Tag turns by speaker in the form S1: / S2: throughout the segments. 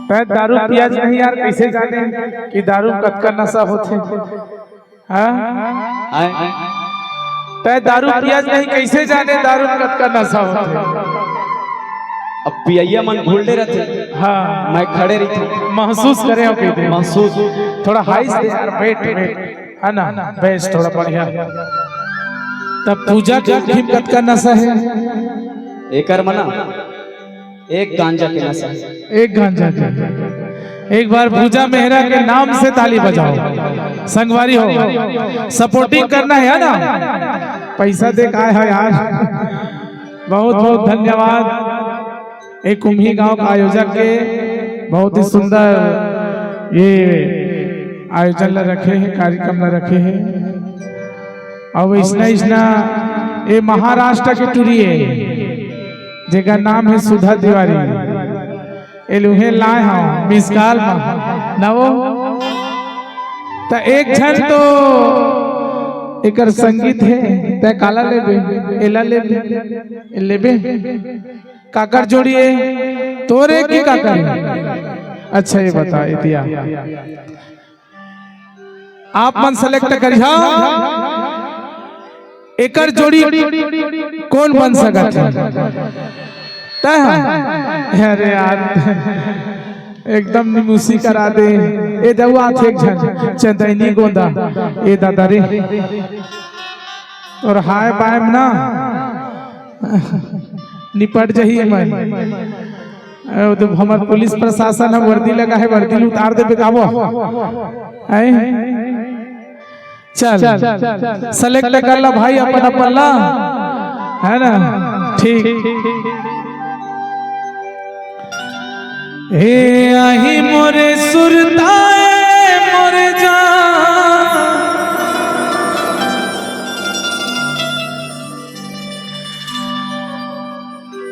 S1: दारू पिया नहीं यार, कैसे जाने कि दारू कतका नशा होते। तय दारू पिया नहीं, कैसे जाने दारू कतका नशा होते।
S2: अब पिया मन भूल रहते।
S1: हाँ
S2: मैं खड़े रही
S1: महसूस करे हो
S2: महसूस
S1: थोड़ा हाई से यार, बैठ है ना, बेस थोड़ा बढ़िया। तब पूजा के खिमकत का नशा है
S2: एक मना एक गांजा के नशा,
S1: एक गांजा के। एक बार पूजा मेहरा के नाम से ताली बजाओ, संगवारी हो, सपोर्टिंग करना है ना। पैसा दे का है यार, बहुत बहुत धन्यवाद। एक कुम्ही गांव का आयोजक के बहुत ही सुंदर ये आयोजन ला रखे हैं, कार्यक्रम ला रखे हैं। और इसना ये महाराष्ट्र के टूरी है जेका नाम है सुधा तिवारी। एलुहे लाए हाँ मिसकाल नवो तो एक झन तो एकर संगीत है तय काला लेबे एला लेबे लेबे काकर जोड़िए तोरे की काकर। अच्छा ये बता दिया आप मन सेलेक्ट करिहा एकर जोड़ी कौन बन सकता है। अरे यार एकदम निमुसी करा दे। ए दवा थे चंदैनी गोंदा ए दादा रे और हाय पाएम ना निपट जही मैं। तो हमार पुलिस प्रशासन हम वर्दी लगा है, वर्दी उतार दे बेकाबो चल सेलेक्ट कर ला भाई अपन अपन ला, है ना ठीक। हे आही मोरे सुरताए मोरे जान,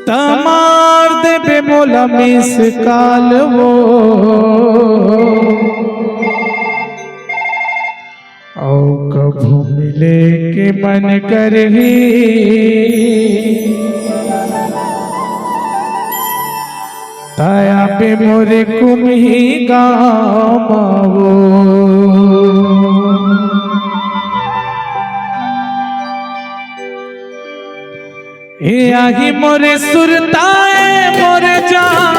S1: तमार दे बे मोला मिस काल वो औ कभू मिले के मन करही ताया पे मोरे कुम्ही गाँव वो। हे आही मोरे सुरताए मोरे जान,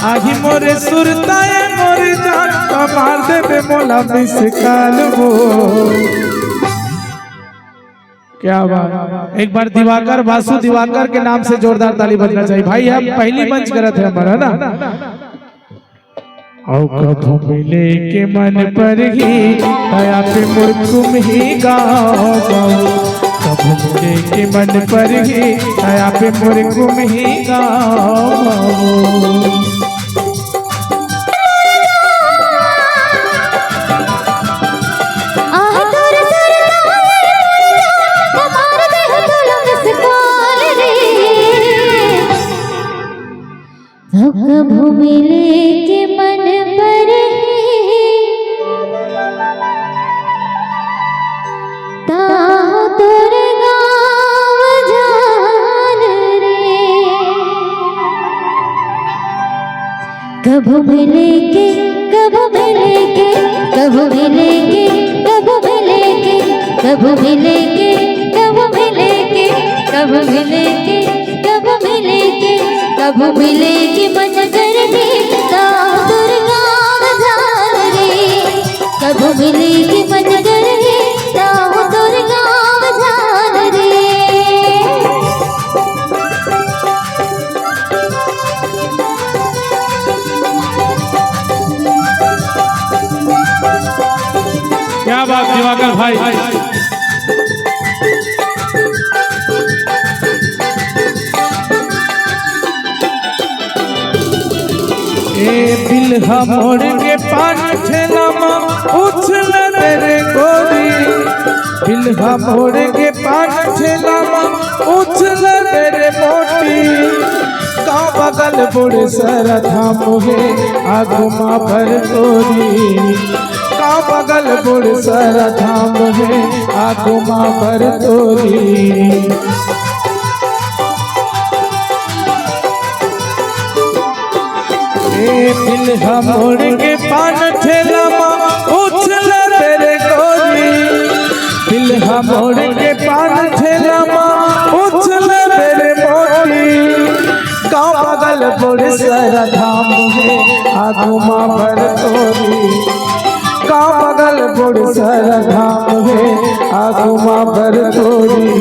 S1: आही मोरे सुरताए मोरे जान, मार दे बे मोला मिसकाल वो। क्या बात। एक बार दिवाकर वासु दिवाकर के नाम से जोरदार ताली बजना चाहिए भाई। हम पहली मंच करे थे हमारा ना। औ कभू मिले के मन पर ही दया पे मुर्कुम ही गाँव, कभू मिले के मन पर ही दया पे मुर्कुम ही गाँव।
S3: कभू मिले के मन पर ताहो तोर गाँव जान रे। कभू मिले के कभू मिले के कभू मिले के कभू मिले के कभू मिले के कभू मिले के कभू मिले के कभू मिले के कभू मिले के मन करही ताहो तोर गाँव जान रे। कभू मिले के मन करही ताहो तोर गाँव जान रे।
S1: क्या बात दिवाकर भाई। दिल हमोड़ के पान ठेला उछल तेरे गोरी, दिल हमोड़ के पान ठेला उछल तेरे मोटी, का बगल बुढ़ सर धाम है आगुमा पर तोरी, का बगल बुढ़ सर धाम है आगुमा पर तोरी। दिल मोड़ के पान ठेला उछल मेरे गोरी दिल मोड़ के पान ठेला उछल मेरे मोरी गाँव बगल बोरे सारा धाम है आगू माँ भर तोरी गाँव बगल बोरे सारा धाम है आगू माँ भर तोरी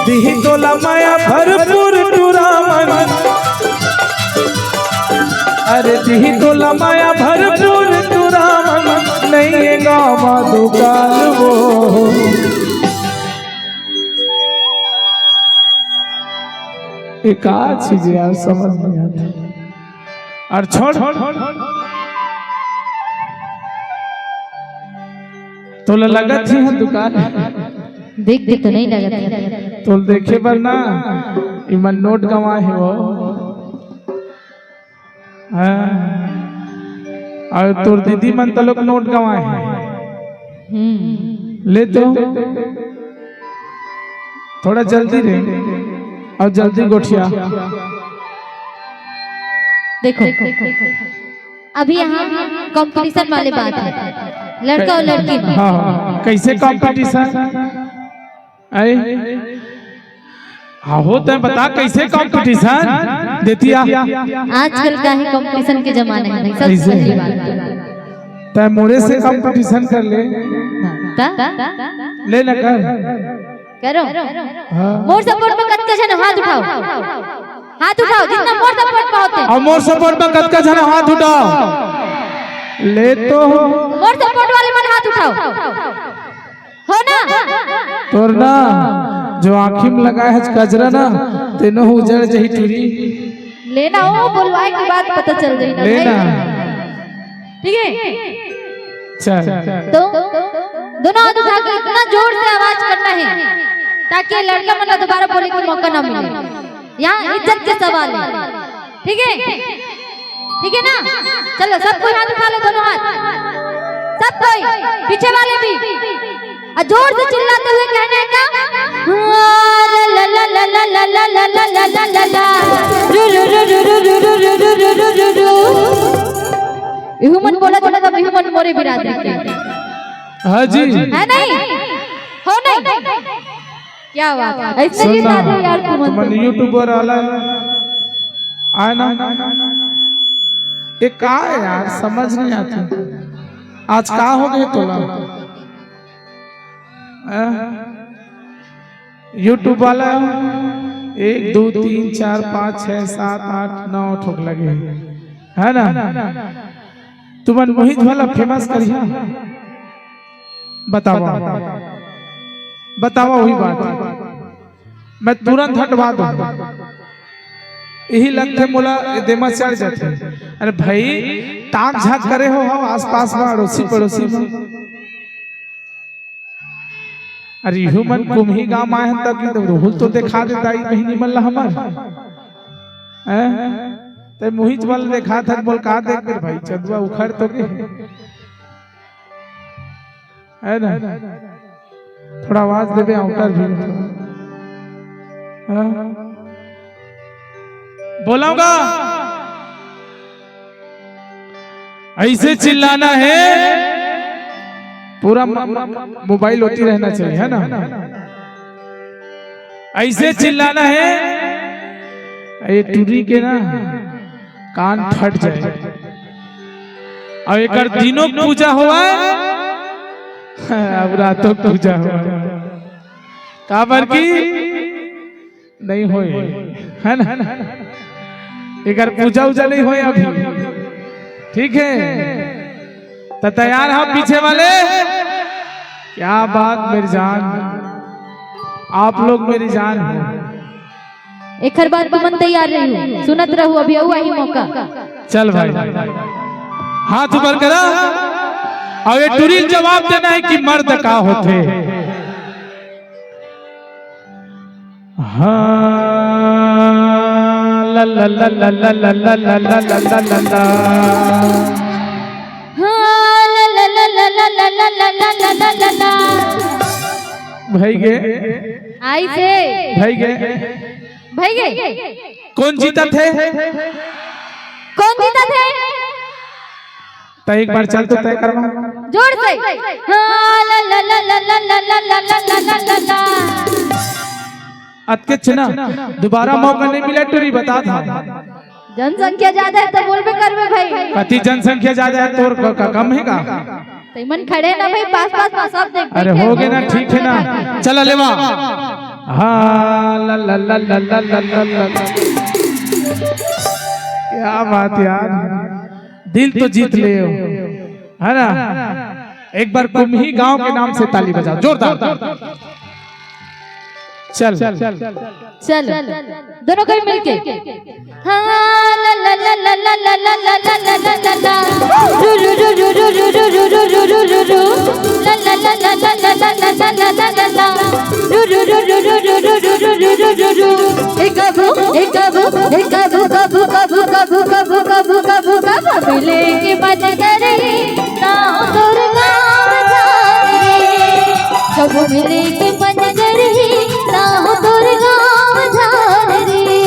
S1: दिही तोला माया भरपूर टुरामन अरे दिही तोला माया भरपूर टुरामन नहीं है गाँव माँ दुकान वो एक चीज यार समझ नहीं आता और छोड़ तो लगा थी हम दुकान
S3: देख तो नहीं लगा
S1: तो देखे पर ना इमन नोट गवा है वो और तोर दीदी मन तो लोग नोट गवा है ले तो थोड़ा जल्दी रे और जल्दी गोठिया
S3: देखो अभी यहाँ कंपटीशन वाले बात है लड़का और लड़की में
S1: हाँ कैसे कंपटीशन हाँ होता है बता कैसे कंपटीशन देती
S3: आजकल का है कंपटीशन के जमाने में नहीं सबसे पहली बात
S1: तय मोरे से कंपटीशन कर ले ले न कर
S3: करो मोर सपोर्ट में कत्का जन हाथ उठाओ जितना मोर सपोर्ट में होते
S1: और मोर सपोर्ट में कत्का जन हाथ उठाओ ले तो
S3: मोर सपोर्ट वाले मन हाथ उठाओ हो ना
S1: तोर ना जो आँखी में लगाए है कजरा ना तेनो उजड़ जही टूरी
S3: लेना हो बोलवाए की बात पता चल जाए ना
S1: लेना
S3: ठीक है
S1: चल
S3: तो दोनों हाथ उठा के इतना जोर से आवाज करना है ताकि लड़का मन दोबारा बोले का मौका ना मिले यहाँ इज्जत के सवाल है ठीक है ना चलो सब कोई हाथ उठा लो दोनों हाथ सब कोई पीछे वाले भी और जोर से चिल्लाते हुए कहना है क्या ला ला ला ला ला ला ला ला ला ला ला ला रू रू रू रू रू रू रू रू रू रू रू इहुमन बोला तो मतलब इहुमन मोरे बिरादरी के
S1: हाँ जी
S3: है नहीं हो नहीं क्या बात ऐसे ही बात है यार
S1: तुम यूट्यूबर वाला आए ना ये का है यार समझ नहीं आती आज का हो गए तोला यूट्यूब वाला 1 2 3 4 5 6 7 8 9 ठोक लगे है ना तुमन मोहित वाला फेमस करिया बतावा वही बात मैं तुरंत हटवा दूं यही लगते मोला देमा चढ़ जाते अरे भाई ताक झाक करे हो हम आसपास में अड़ोसी पड़ोसी में अरे ह्यूमन कुम्ही गांव आए हैं तक रोहुल तो दिखा देता ही कहीं नहीं मल्ला हमार ते मोहित वाला देखा था बोल का देख कर भाई चंदुआ उखड़ तो के है ना थोड़ा आवाज देवे आउटर भी बोलाऊंगा ऐसे चिल्लाना है पूरा मोबाइल होती रहना चाहिए है ना ऐसे चिल्लाना है ये टूरी के ना कान फट जाए और एक दिनों पूजा हुआ अब रातों पूजा हुआ काबर की नहीं हो है ना एक पूजा उजा नहीं हो अभी ठीक है तो तैयार हो पीछे वाले क्या बात मेरी जान आप लोग मेरी जान है
S3: एक हर बात मन तैयार रही सुनत रहू अभी हुआ ही मौका
S1: चल भाई हाथ ऊपर करा और ये टूरी जवाब देना है कि मर्द का होते हाँ ला ला ला ला ला ला ला ला ला ला ला ला ला
S3: हाँ ला ला ला ला ला ला ला ला ला ला ला ला
S1: भाई गे
S3: आई से
S1: भाई गे
S3: भाई गए
S1: कौन जीता थे
S3: कौन जीता थे
S1: तो एक बार चल तो तय करवा
S3: जोर से हाँ, ला ला ला ला ला ला ला ला ला ला ला ला ला।
S1: अतके ना दोबारा मौका नहीं मिला टूरी बता था।
S3: जनसंख्या ज्यादा है तो बोलबे करबे भाई।
S1: कति जनसंख्या ज्यादा है तोर का कम है का?
S3: तो मन खड़े ना भाई, पास पास में सब देख।
S1: अरे हो गए ना, ठीक है ना, चला लेवा। हाँ ला ला ला ला ला ला ला ला। क्या बात यार, दिल तो जीत ले हो, है ना। एक बार कुम्ही गांव के नाम से ताली बजाओ जोरदार। चल
S3: चल दोनों कोई मिलके हाँ ला ला ला ला ला ला ला ला ला ला ला ला ला रू रू रू रू रू रू रू रू रू रू रू रू रू ला ला ला ला ला ला ला ला ला ला ला ला ला रू रू रू रू रू रू रू रू रू रू रू रू रू। एक कबू कबू कबू कबू कबू कबू कबू कबू कबू मिले के बज करे ना तोर गाँव जाने कबू मिले के बज करे ना तोर गाँव जाने रे।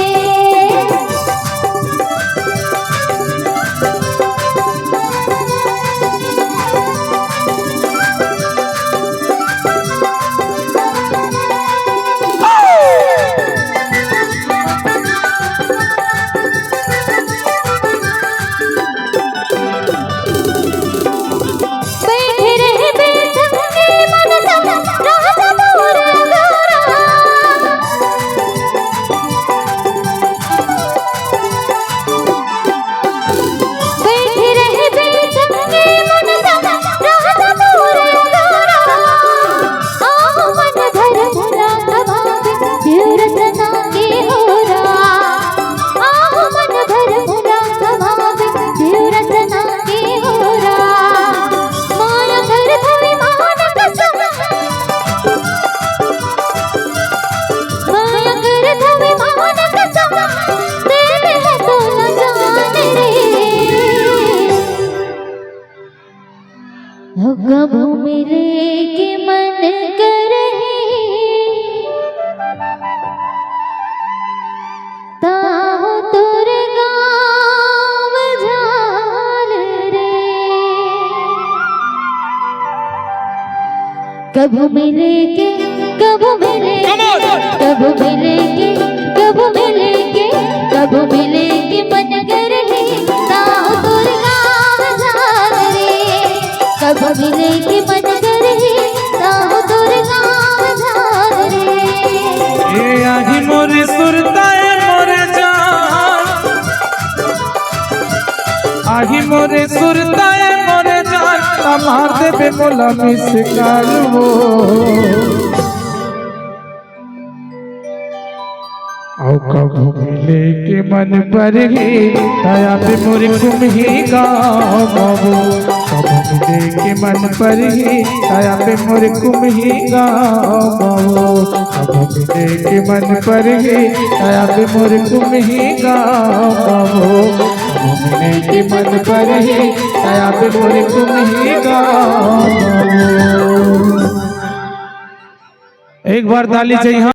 S3: कबू मिले के मन करे ताहो तोर गाँव जाल रे कबू मिले के कबू मिले कबू मिले के कबू मिले के कबू मिले के मन करे ताहो तोर गाँव जाल रे कबू मिले के मन करे ताहो तोर गाँव जाल रे।
S1: ए आही मोरे सुरताए मोरे जान, आही मोरे सुरताए मोरे जान, तमार देबे मोला मिस कालवो औ कबू मिले के मन पर ही दया पे मोरे कुम्ही गाँव बाबू कबू मिले के मन पर ही दया पे मोरे कुम्ही गाँव बाबू कबू मिले के मन पर ही दया पे मोरे कुम्ही गाँव बाबू कबू मिले के मन पर ही दया पे मोरे कुम्ही गाँव बाबू। एक बार ताली चाहिए।